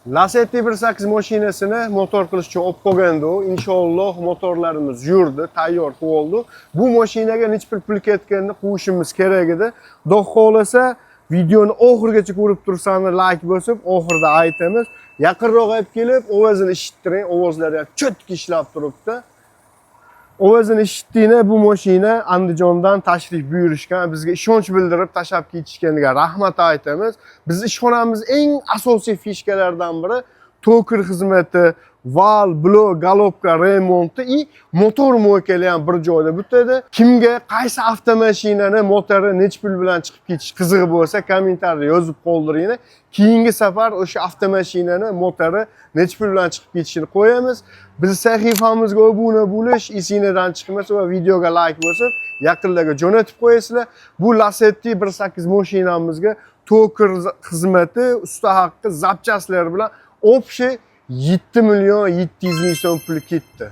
Lacetti 1.8 mashinasini motor qilish uchun olib qo'ygandik. Inshaalloh motorlarimiz yurdi, tayyor bo'ldi. Bu mashinaga necha pul ketganini qo'yishimiz kerak edi. Xudo xolasa videoni oxirigacha ko'rib tursangiz like bosib, oxirida aytamiz. Yaqinroq olib kelib, ovozini eshittiring. Ovozlari ham cho'tki ishlab turibdi. Ovozini eshitdinglar, bu mashina Andijondan tashrif buyurishgan, bizga ishonch bildirib tashlab ketishganiga rahmat aytamiz. Biz ishxonamiz eng asosiy fishkalaridan biri toker xizmati, val, blok, galopka remonti и motor mo'kali ham bir joyda bitadi. Kimga qaysi avtomashinani motori nech pul bilan chiqib ketish qizig'i bo'lsa, kommentariyada yozib qoldiringlar. Keyingi safar o'sha avtomashinani motori nech pul bilan chiqib ketishini qo'yamiz. Biz sahifamizga obuna bo'lish, esingizdan chiqmasa va videoga like bosib, yaqinlarga jo'natib qo'yasizlar. Bu Lacetti 1.8 mashinamizga toker xizmati, usta haqqi, zapchastlar bilan общий 7 million 700 ming so'm pul ketdi.